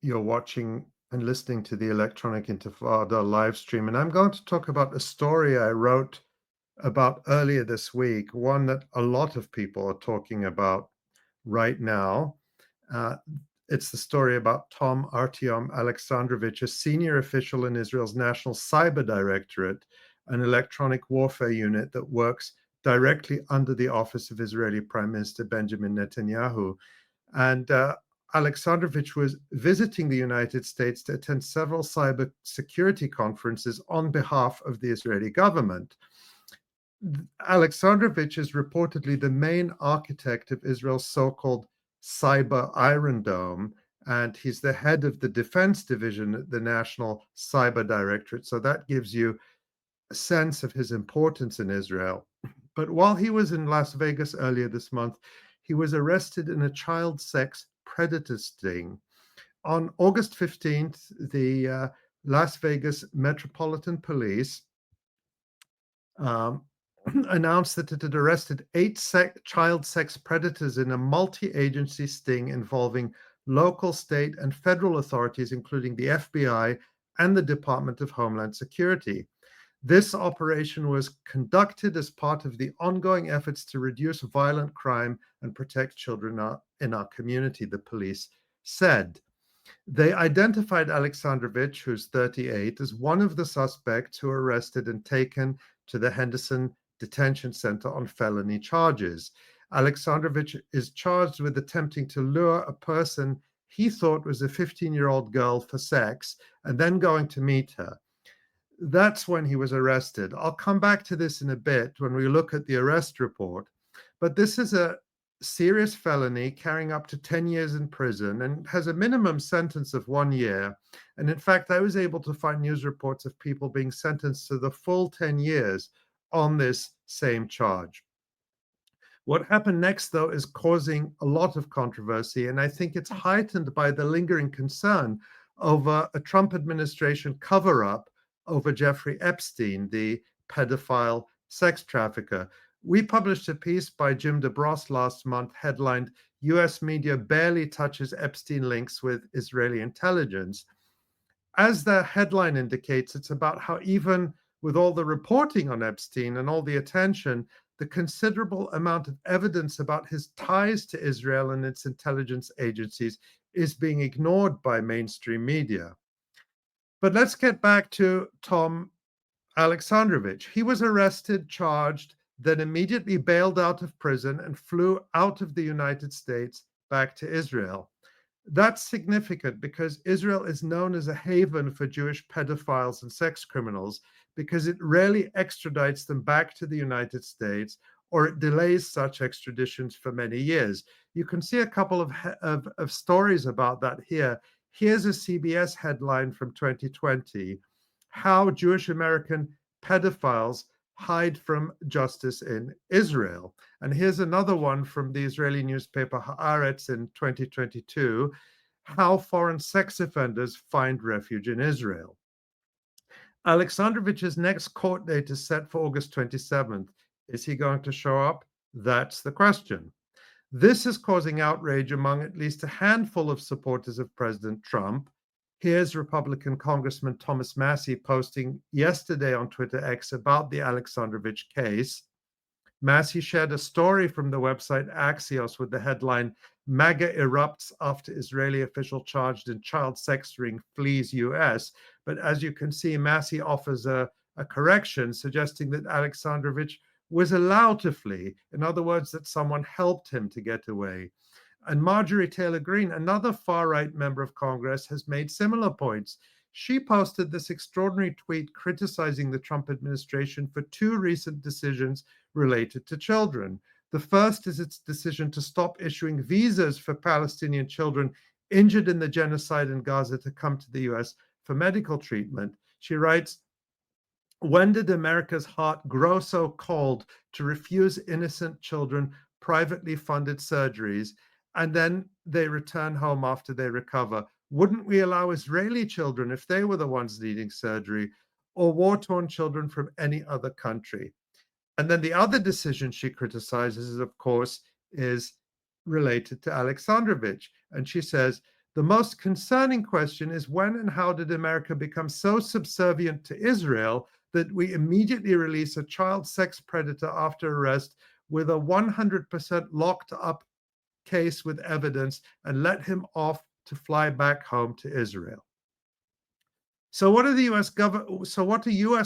You're watching and listening to the Electronic Intifada live stream, and I'm going to talk about a story I wrote about earlier this week, one that a lot of people are talking about right now. Uh, it's the story about Tom Alexandrovich, a senior official in Israel's National Cyber Directorate, an electronic warfare unit that works directly under the office of Israeli Prime Minister Benjamin Netanyahu. And Alexandrovich was visiting the United States to attend several cyber security conferences on behalf of the Israeli government. Alexandrovich is reportedly the main architect of Israel's so-called Cyber Iron Dome, and he's the head of the defense division at the National Cyber Directorate. So that gives you a sense of his importance in Israel. But while he was in Las Vegas earlier this month, he was arrested in a child sex predator sting. On August 15th, the Las Vegas Metropolitan Police um, announced that it had arrested 8 child sex predators in a multi-agency sting involving local, state, and federal authorities, including the FBI and the Department of Homeland Security. This operation was conducted as part of the ongoing efforts to reduce violent crime and protect children in our community, the police said. They identified Alexandrovich, who's 38, as one of the suspects who were arrested and taken to the Henderson Detention Center on felony charges. Alexandrovich is charged with attempting to lure a person he thought was a 15-year-old girl for sex and then going to meet her. That's when he was arrested. I'll come back to this in a bit when we look at the arrest report. But this is a serious felony carrying up to 10 years in prison and has a minimum sentence of 1 year. And in fact, I was able to find news reports of people being sentenced to the full 10 years on this same charge. What happened next, though, is causing a lot of controversy, and I think it's heightened by the lingering concern over a Trump administration cover-up over Jeffrey Epstein, the pedophile sex trafficker. We published a piece by Jim DeBross last month headlined, US Media Barely Touches Epstein Links with Israeli Intelligence. As the headline indicates, it's about how even with all the reporting on Epstein and all the attention, the considerable amount of evidence about his ties to Israel and its intelligence agencies is being ignored by mainstream media. But let's get back to Tom Alexandrovich. He was arrested, charged, then immediately bailed out of prison and flew out of the United States back to Israel. That's significant because Israel is known as a haven for Jewish pedophiles and sex criminals because it rarely extradites them back to the United States or it delays such extraditions for many years. You can see a couple of stories about that here. Here's a CBS headline from 2020, How Jewish American Pedophiles Hide from Justice in Israel. And here's another one from the Israeli newspaper Haaretz in 2022, How Foreign Sex Offenders Find Refuge in Israel. Alexandrovich's next court date is set for August 27th. Is he going to show up? That's the question. This is causing outrage among at least a handful of supporters of President Trump. Here's Republican Congressman Thomas Massie posting yesterday on Twitter X about the Alexandrovich case. Massie shared a story from the website Axios with the headline, MAGA erupts after Israeli official charged in child sex ring flees US. But as you can see, Massie offers a correction suggesting that Alexandrovich was allowed to flee. In other words, that someone helped him to get away. And Marjorie Taylor Greene, another far-right member of Congress, has made similar points. She posted this extraordinary tweet criticizing the Trump administration for 2 recent decisions related to children. The first is its decision to stop issuing visas for Palestinian children injured in the genocide in Gaza to come to the US for medical treatment. She writes, when did America's heart grow so cold to refuse innocent children privately funded surgeries and then they return home after they recover? Wouldn't we allow Israeli children, if they were the ones needing surgery, or war-torn children from any other country? And then the other decision she criticizes, of course, is related to Alexandrovich. And she says, The most concerning question is when and how did America become so subservient to Israel that we immediately release a child sex predator after arrest with a 100% locked up case with evidence and let him off to fly back home to Israel? So what are US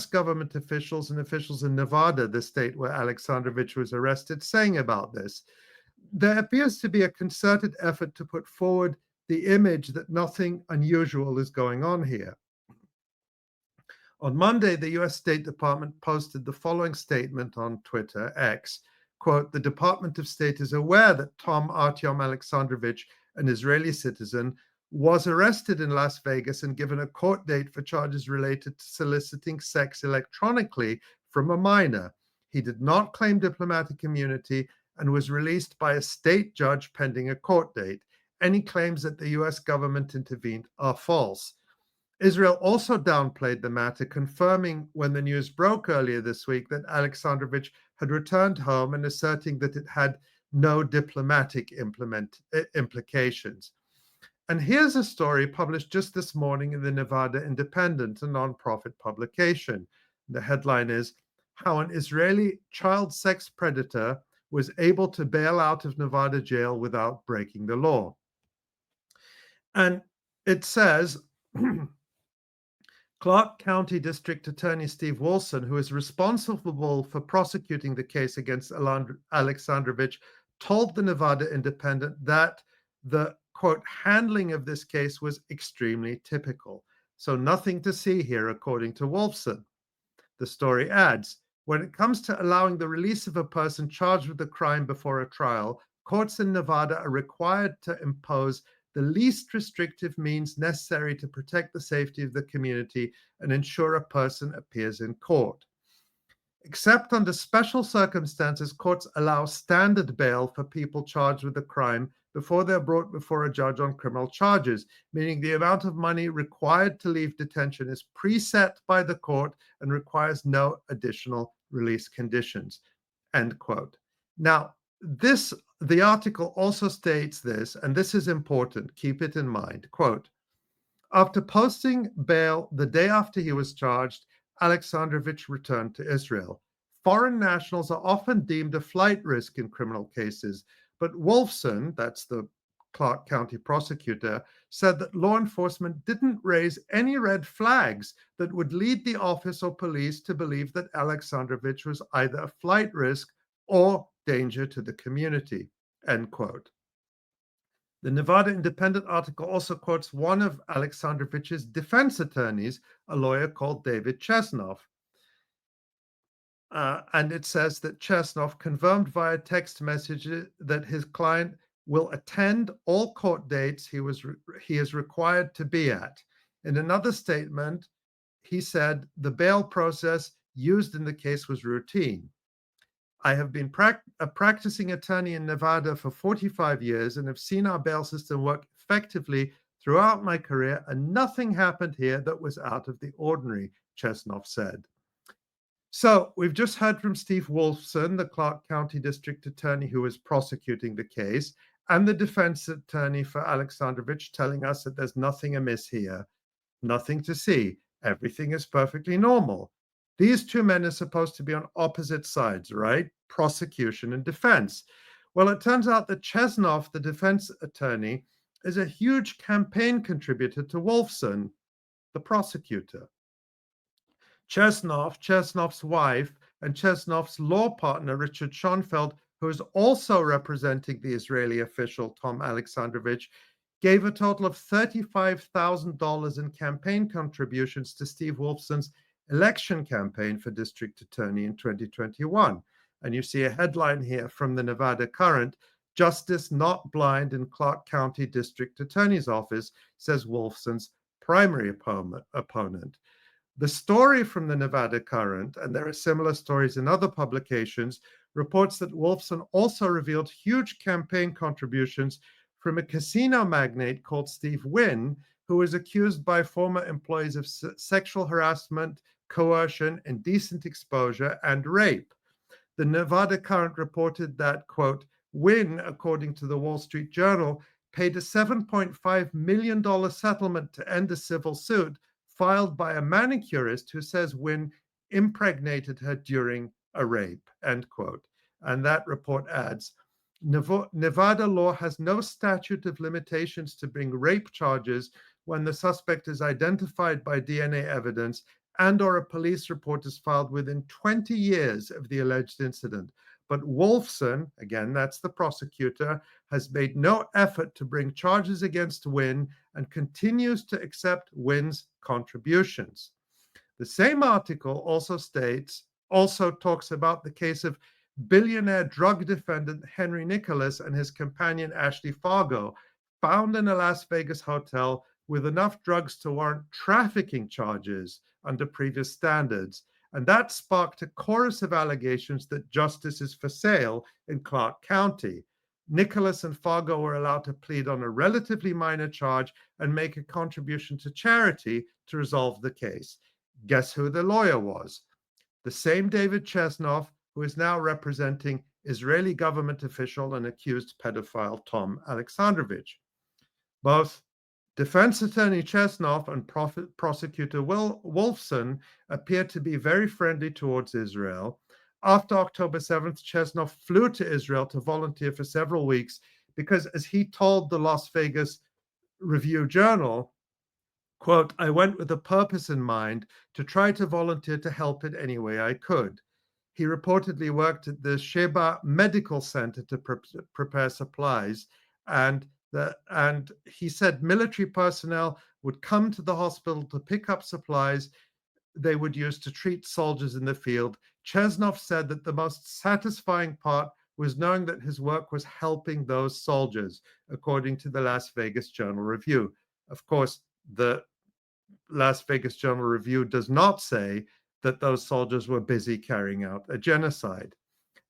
government officials and officials in Nevada, the state where Alexandrovich was arrested, saying about this? There appears to be a concerted effort to put forward the image that nothing unusual is going on here. On Monday, the US State Department posted the following statement on Twitter, X, quote, "The Department of State is aware that Tom Alexandrovich, an Israeli citizen, was arrested in Las Vegas and given a court date for charges related to soliciting sex electronically from a minor. He did not claim diplomatic immunity and was released by a state judge pending a court date. Any claims that the US government intervened are false." Israel also downplayed the matter, confirming when the news broke earlier this week that Alexandrovich had returned home and asserting that it had no diplomatic implications. And here's a story published just this morning in the Nevada Independent, a nonprofit publication. The headline is, "How an Israeli child sex predator was able to bail out of Nevada jail without breaking the law." And it says, Clark County District Attorney Steve Wilson, who is responsible for prosecuting the case against Alexandrovich, told the Nevada Independent that the, quote, "handling of this case was extremely typical." So nothing to see here, according to Wolfson. The story adds, "When it comes to allowing the release of a person charged with a crime before a trial, courts in Nevada are required to impose the least restrictive means necessary to protect the safety of the community and ensure a person appears in court. Except under special circumstances, courts allow standard bail for people charged with a crime before they're brought before a judge on criminal charges, meaning the amount of money required to leave detention is preset by the court and requires no additional release conditions." End quote. Now, the article also states this, and this is important, keep it in mind, quote, "After posting bail the day after he was charged, Alexandrovich returned to Israel. Foreign nationals are often deemed a flight risk in criminal cases, but Wolfson," that's the Clark County prosecutor, "said that law enforcement didn't raise any red flags that would lead the office or police to believe that Alexandrovich was either a flight risk or danger to the community." End quote. The Nevada Independent article also quotes one of Alexandrovich's defense attorneys, a lawyer called David Chesnoff. And it says that Chesnoff confirmed via text message that his client will attend all court dates he is required to be at. In another statement, he said the bail process used in the case was routine. "I have been a practicing attorney in Nevada for 45 years and have seen our bail system work effectively throughout my career, and nothing happened here that was out of the ordinary," Chesnoff said. So we've just heard from Steve Wolfson, the Clark County District Attorney who is prosecuting the case, and the defense attorney for Alexandrovich, telling us that there's nothing amiss here, nothing to see, everything is perfectly normal. These two men are supposed to be on opposite sides, right? Prosecution and defense. Well, it turns out that Chesnoff, the defense attorney, is a huge campaign contributor to Wolfson, the prosecutor. Chesnoff's wife, and Chesnoff's law partner, Richard Schoenfeld, who is also representing the Israeli official, Tom Alexandrovich, gave a total of $35,000 in campaign contributions to Steve Wolfson's election campaign for district attorney in 2021. And you see a headline here from the Nevada Current, "Justice Not Blind in Clark County District Attorney's Office," says Wolfson's primary opponent. The story from the Nevada Current, and there are similar stories in other publications, reports that Wolfson also revealed huge campaign contributions from a casino magnate called Steve Wynn, who was accused by former employees of sexual harassment, coercion, indecent exposure, and rape. The Nevada Current reported that, quote, Wynn, according to the Wall Street Journal, paid a $7.5 million settlement to end a civil suit filed by a manicurist who says Wynn impregnated her during a rape, end quote. And that report adds, Nevada law has no statute of limitations to bring rape charges when the suspect is identified by DNA evidence and or a police report is filed within 20 years of the alleged incident. But Wolfson, again, that's the prosecutor, has made no effort to bring charges against Wynn and continues to accept Wynn's contributions. The same article also talks about the case of billionaire drug defendant Henry Nicholas and his companion Ashley Fargo, found in a Las Vegas hotel with enough drugs to warrant trafficking charges under previous standards. And that sparked a chorus of allegations that justice is for sale in Clark County. Nicholas and Fargo were allowed to plead on a relatively minor charge and make a contribution to charity to resolve the case. Guess who the lawyer was? The same David Chesnoff, who is now representing Israeli government official and accused pedophile Tom Alexandrovich. Both defense attorney Chesnoff and prosecutor Wolfson appear to be very friendly towards Israel. After October 7th, Chesnoff flew to Israel to volunteer for several weeks because, as he told the Las Vegas Review-Journal, quote, I went with a purpose in mind to try to volunteer to help in any way I could. He reportedly worked at the Sheba Medical Center to prepare supplies, and he said military personnel would come to the hospital to pick up supplies they would use to treat soldiers in the field. Chesnoff said that the most satisfying part was knowing that his work was helping those soldiers, according to the Las Vegas Journal-Review. Of course, the Las Vegas Journal-Review does not say that those soldiers were busy carrying out a genocide.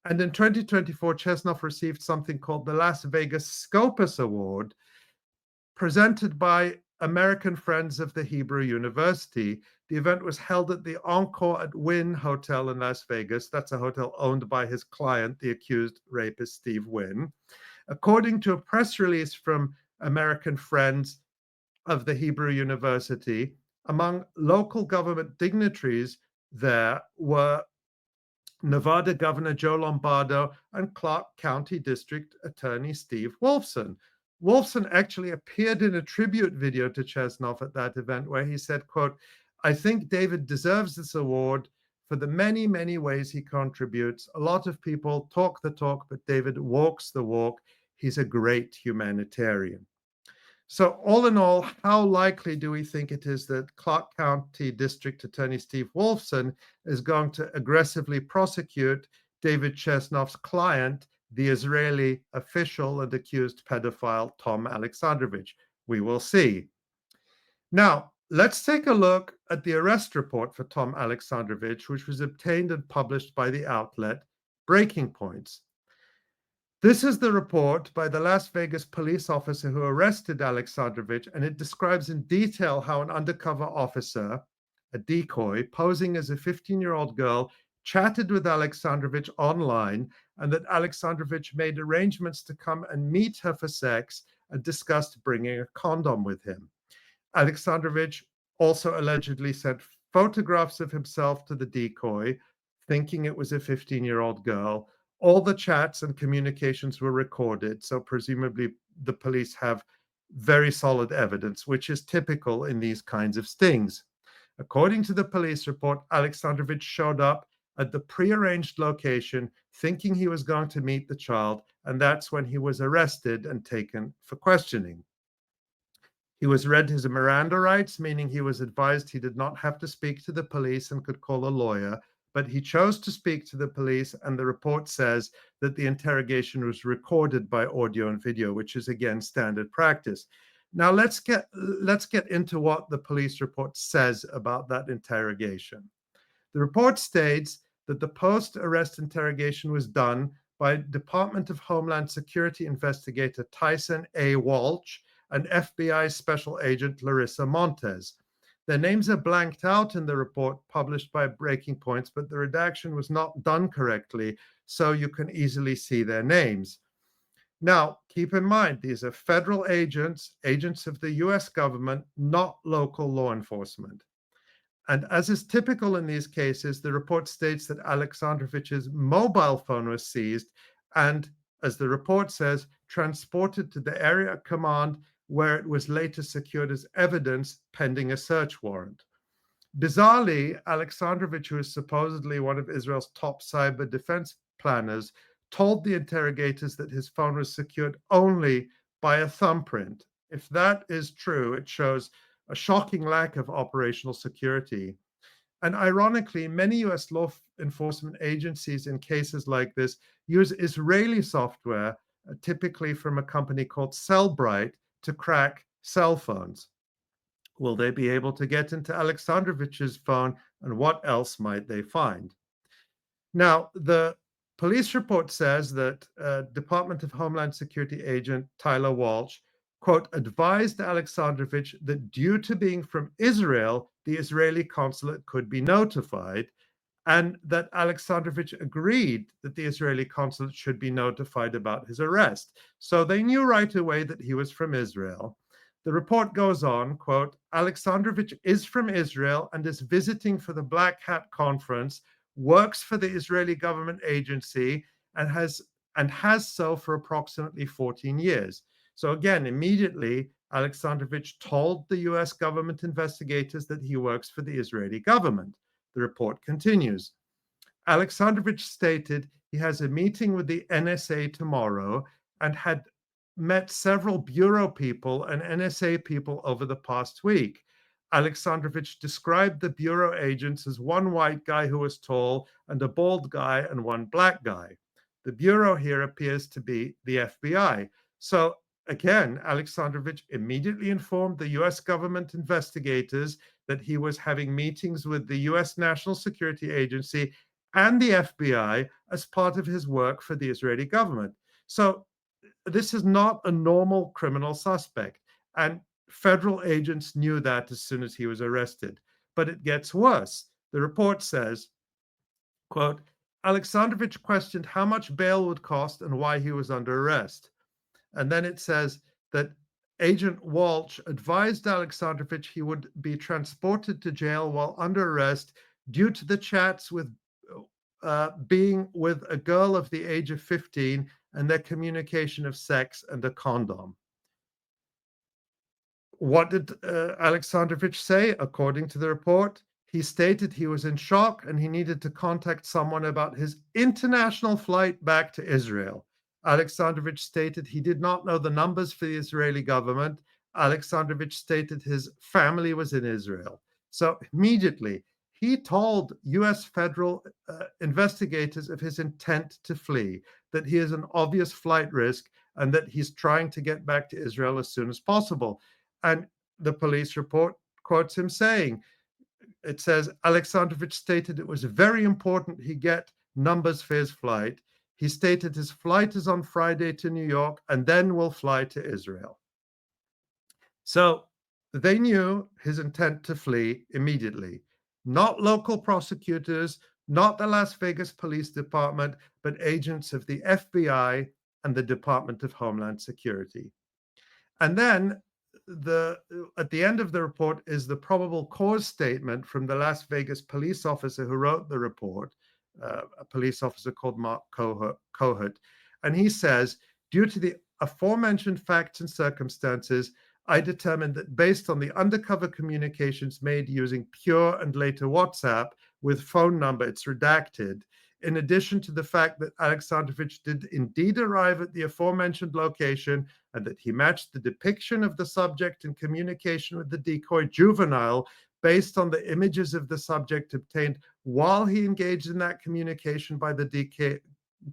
And in 2024, Chesnoff received something called the Las Vegas Scopus Award, presented by American Friends of the Hebrew University. The event was held at the Encore at Wynn Hotel in Las Vegas. That's a hotel owned by his client, the accused rapist Steve Wynn. According to a press release from American Friends of the Hebrew University, among local government dignitaries there were Nevada Governor Joe Lombardo and Clark County District Attorney Steve Wolfson. Wolfson actually appeared in a tribute video to Chesnoff at that event where he said, quote, I think David deserves this award for the many, many ways he contributes. A lot of people talk the talk, but David walks the walk. He's a great humanitarian. So all in all, how likely do we think it is that Clark County District Attorney Steve Wolfson is going to aggressively prosecute David Chesnoff's client, the Israeli official and accused pedophile Tom Alexandrovich? We will see. Now, let's take a look at the arrest report for Tom Alexandrovich, which was obtained and published by the outlet Breaking Points. This is the report by the Las Vegas police officer who arrested Alexandrovich, and it describes in detail how an undercover officer, a decoy, posing as a 15-year-old girl, chatted with Alexandrovich online, and that Alexandrovich made arrangements to come and meet her for sex and discussed bringing a condom with him. Alexandrovich also allegedly sent photographs of himself to the decoy, thinking it was a 15-year-old girl. All the chats and communications were recorded, so presumably the police have very solid evidence, which is typical in these kinds of stings. According to the police report, Alexandrovich showed up at the prearranged location thinking he was going to meet the child, and that's when he was arrested and taken for questioning. He was read his Miranda rights, meaning he was advised he did not have to speak to the police and could call a lawyer, but he chose to speak to the police, and the report says that the interrogation was recorded by audio and video, which is, again, standard practice. Now, let's get into what the police report says about that interrogation. The report states that the post-arrest interrogation was done by Department of Homeland Security investigator Tyson A. Walsh and FBI Special Agent Larissa Montes. Their names are blanked out in the report published by Breaking Points, but the redaction was not done correctly, so you can easily see their names. Now, keep in mind, these are federal agents, agents of the US government, not local law enforcement. And as is typical in these cases, the report states that Alexandrovich's mobile phone was seized and, as the report says, transported to the area command where it was later secured as evidence pending a search warrant. Bizarrely, Alexandrovich, who is supposedly one of Israel's top cyber defense planners, told the interrogators that his phone was secured only by a thumbprint. If that is true, it shows a shocking lack of operational security. And ironically, many US law enforcement agencies in cases like this use Israeli software, typically from a company called Cellbrite, to crack cell phones. Will they be able to get into Alexandrovich's phone, and what else might they find? Now, the police report says that Department of Homeland Security agent Tyler Walsh, quote, advised Alexandrovich that due to being from Israel, the Israeli consulate could be notified, and that Alexandrovich agreed that the Israeli consulate should be notified about his arrest. So they knew right away that he was from Israel. The report goes on, quote, Alexandrovich is from Israel and is visiting for the Black Hat Conference, works for the Israeli government agency, and has so for approximately 14 years. So again, immediately, Alexandrovich told the US government investigators that he works for the Israeli government. The report continues. Alexandrovich stated he has a meeting with the NSA tomorrow and had met several bureau people and NSA people over the past week. Alexandrovich described the bureau agents as one white guy who was tall and a bald guy and one black guy. The bureau here appears to be the FBI. So again, Alexandrovich immediately informed the US government investigators that he was having meetings with the US National Security Agency and the FBI as part of his work for the Israeli government. So this is not a normal criminal suspect. And federal agents knew that as soon as he was arrested. But it gets worse. The report says, quote, Alexandrovich questioned how much bail would cost and why he was under arrest. And then it says that Agent Walsh advised Alexandrovich he would be transported to jail while under arrest due to the chats with being with a girl of the age of 15 and their communication of sex and a condom. What did Alexandrovich say? According to the report, he stated he was in shock and he needed to contact someone about his international flight back to Israel. Alexandrovich stated he did not know the numbers for the Israeli government. Alexandrovich stated his family was in Israel. So immediately, he told US federal investigators of his intent to flee, that he is an obvious flight risk, and that he's trying to get back to Israel as soon as possible. And the police report quotes him saying, it says, Alexandrovich stated it was very important he get numbers for his flight. He stated his flight is on Friday to New York and then will fly to Israel. So they knew his intent to flee immediately. Not local prosecutors, not the Las Vegas Police Department, but agents of the FBI and the Department of Homeland Security. And then at the end of the report is the probable cause statement from the Las Vegas police officer who wrote the report, a police officer called Mark 𝐓𝐿𝐻𝐿. And he says, due to the aforementioned facts and circumstances, I determined that based on the undercover communications made using Pure and later WhatsApp with phone number, it's redacted, in addition to the fact that Alexandrovich did indeed arrive at the aforementioned location and that he matched the depiction of the subject in communication with the decoy juvenile based on the images of the subject obtained while he engaged in that communication by the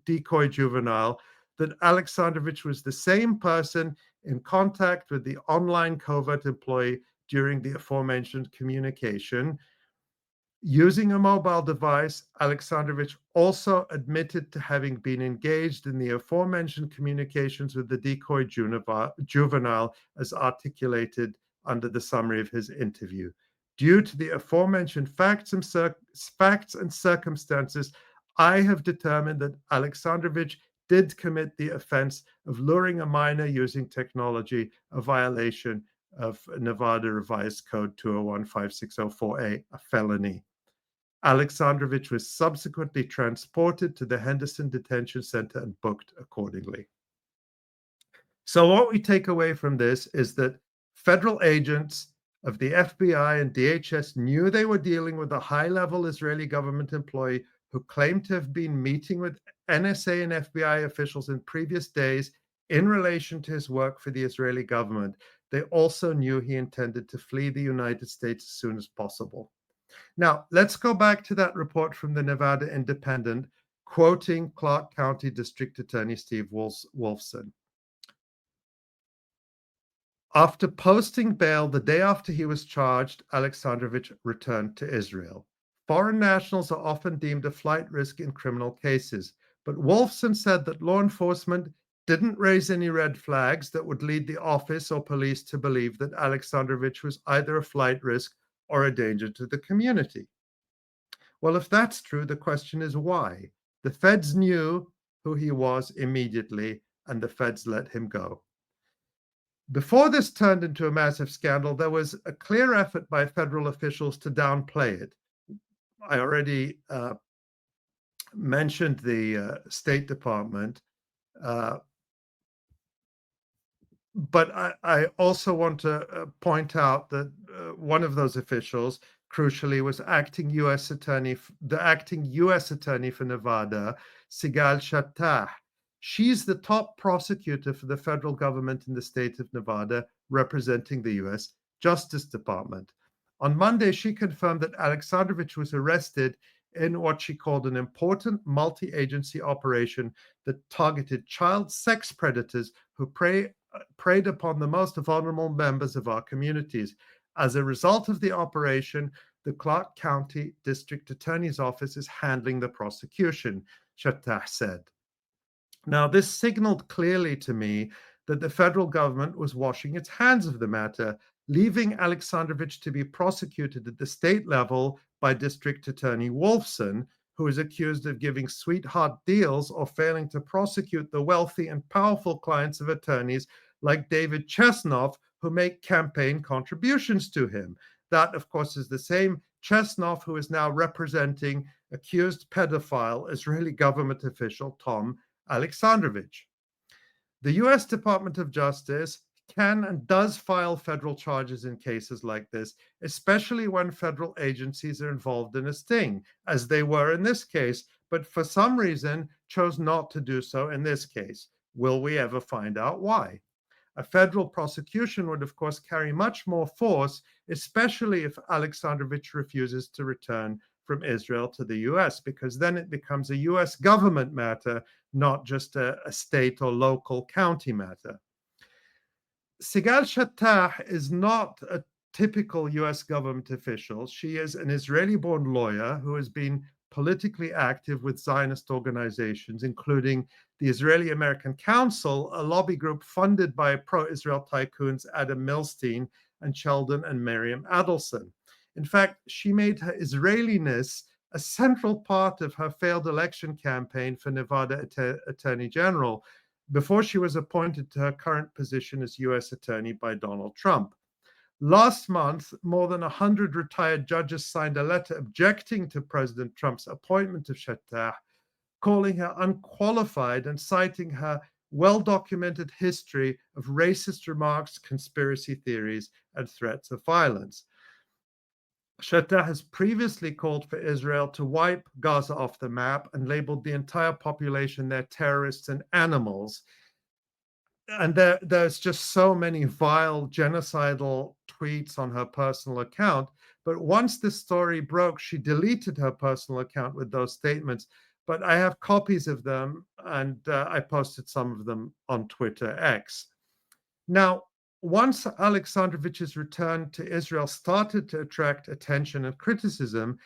decoy juvenile, that Alexandrovich was the same person in contact with the online covert employee during the aforementioned communication. Using a mobile device, Alexandrovich also admitted to having been engaged in the aforementioned communications with the decoy juvenile as articulated under the summary of his interview. Due to the aforementioned facts and circumstances, I have determined that Alexandrovich did commit the offense of luring a minor using technology, a violation of Nevada Revised Code 201-5604A, a felony. Alexandrovich was subsequently transported to the Henderson Detention Center and booked accordingly. So what we take away from this is that federal agents of the FBI and DHS knew they were dealing with a high-level Israeli government employee who claimed to have been meeting with NSA and FBI officials in previous days in relation to his work for the Israeli government. They also knew he intended to flee the United States as soon as possible. Now, let's go back to that report from the Nevada Independent, quoting Clark County District Attorney Steve Wolfson. After posting bail the day after he was charged, Alexandrovich returned to Israel. Foreign nationals are often deemed a flight risk in criminal cases, but Wolfson said that law enforcement didn't raise any red flags that would lead the office or police to believe that Alexandrovich was either a flight risk or a danger to the community. Well, if that's true, the question is why? The feds knew who he was immediately, and the feds let him go. Before this turned into a massive scandal, there was a clear effort by federal officials to downplay it. I already mentioned the State Department, but I also want to point out that one of those officials, crucially, was the acting U.S. Attorney for Nevada, 𝐓𝐡𝐞 𝐄𝐥𝐞𝐜. She's the top prosecutor for the federal government in the state of Nevada, representing the U.S. Justice Department. On Monday, she confirmed that Alexandrovich was arrested in what she called an important multi-agency operation that targeted child sex predators who preyed upon the most vulnerable members of our communities. As a result of the operation, the Clark County District Attorney's Office is handling the prosecution, 𝐄𝐥𝐞𝐜 said. Now, this signaled clearly to me that the federal government was washing its hands of the matter, leaving Alexandrovich to be prosecuted at the state level by District Attorney Wolfson, who is accused of giving sweetheart deals or failing to prosecute the wealthy and powerful clients of attorneys like David Chesnoff, who make campaign contributions to him. That, of course, is the same Chesnoff who is now representing accused pedophile Israeli government official Tom Alexandrovich. The U.S. Department of Justice can and does file federal charges in cases like this, especially when federal agencies are involved in a sting, as they were in this case, but for some reason chose not to do so in this case. Will we ever find out why? A federal prosecution would, of course, carry much more force, especially if Alexandrovich refuses to return from Israel to the US, because then it becomes a US government matter, not just a state or local county matter. 𝐓𝐡𝐞 𝐄𝐥𝐞𝐜 is not a typical US government official. She is an Israeli-born lawyer who has been politically active with Zionist organizations, including the Israeli American Council, a lobby group funded by pro-Israel tycoons Adam Milstein and Sheldon and Miriam Adelson. In fact, she made her Israeliness a central part of her failed election campaign for Nevada Attorney General before she was appointed to her current position as U.S. Attorney by Donald Trump. Last month, more than 100 retired judges signed a letter objecting to President Trump's appointment of 𝐄𝐥𝐞𝐜, calling her unqualified and citing her well-documented history of racist remarks, conspiracy theories, and threats of violence. 𝐄𝐥𝐞𝐜 has previously called for Israel to wipe Gaza off the map and labeled the entire population their terrorists and animals. And there's just so many vile, genocidal tweets on her personal account. But once this story broke, she deleted her personal account with those statements. But I have copies of them, and I posted some of them on Twitter X. Now, once Alexandrovich's return to Israel started to attract attention and criticism,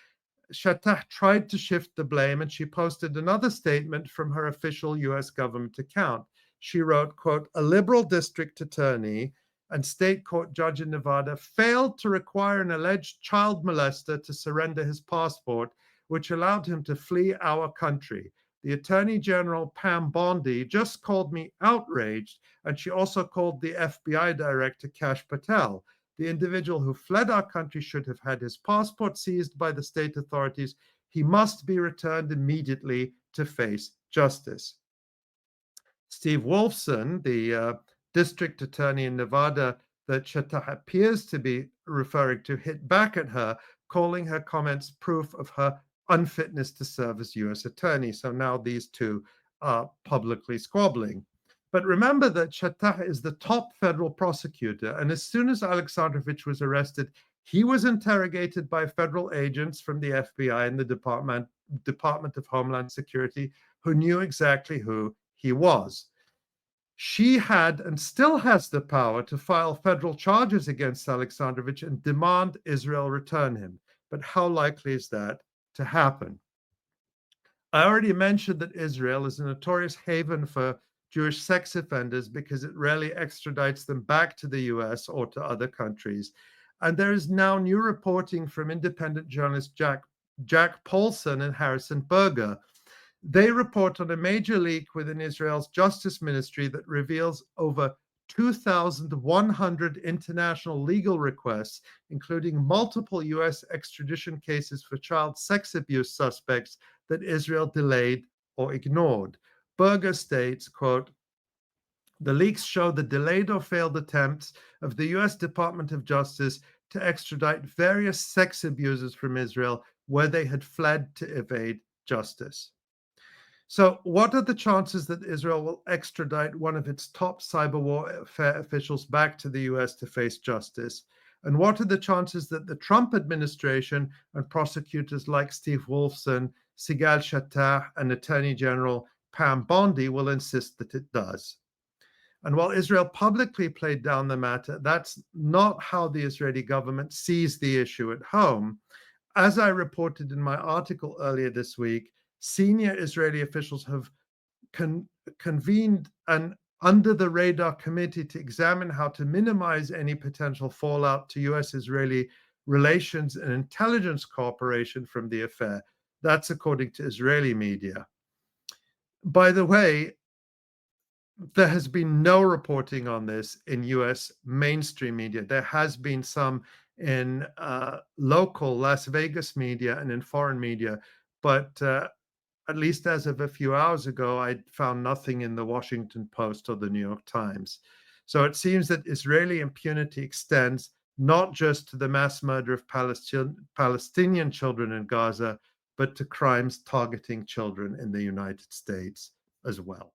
𝐄𝐥𝐞𝐜 tried to shift the blame, and she posted another statement from her official US government account. She wrote, quote, "A liberal district attorney and state court judge in Nevada failed to require an alleged child molester to surrender his passport, which allowed him to flee our country. the Attorney General, Pam Bondi, just called me outraged, and she also called the FBI Director, Kash Patel. The individual who fled our country should have had his passport seized by the state authorities. He must be returned immediately to face justice. Steve Wolfson, the district attorney in Nevada that Chatah appears to be referring to, hit back at her, calling her comments proof of her unfitness to serve as US attorney. So now these two are publicly squabbling. But remember that Chatah is the top federal prosecutor, and as soon as Alexandrovich was arrested, he was interrogated by federal agents from the FBI and the Department of Homeland Security who knew exactly who he was. She had and still has the power to file federal charges against Alexandrovich and demand Israel return him. But how likely is that to happen? I already mentioned that Israel is a notorious haven for Jewish sex offenders because it rarely extradites them back to the US or to other countries. And there is now new reporting from independent journalist Jack Paulson and Harrison Berger. They report on a major leak within Israel's justice ministry that reveals over 2,100 international legal requests, including multiple US extradition cases for child sex abuse suspects that Israel delayed or ignored. Berger states, quote, "The leaks show the delayed or failed attempts of the US Department of Justice to extradite various sex abusers from Israel where they had fled to evade justice." So, what are the chances that Israel will extradite one of its top cyber warfare officials back to the US to face justice? And what are the chances that the Trump administration and prosecutors like Steve Wolfson, Sigal Chatah, and Attorney General Pam Bondi will insist that it does? And while Israel publicly played down the matter, that's not how the Israeli government sees the issue at home. As I reported in my article earlier this week, senior Israeli officials have convened an under the radar committee to examine how to minimize any potential fallout to US Israeli relations and intelligence cooperation from the affair. That's according to Israeli media. By the way, there has been no reporting on this in US mainstream media. There has been some in local Las Vegas media and in foreign media, but at least as of a few hours ago, I found nothing in the Washington Post or the New York Times. So it seems that Israeli impunity extends not just to the mass murder of Palestinian children in Gaza, but to crimes targeting children in the United States as well.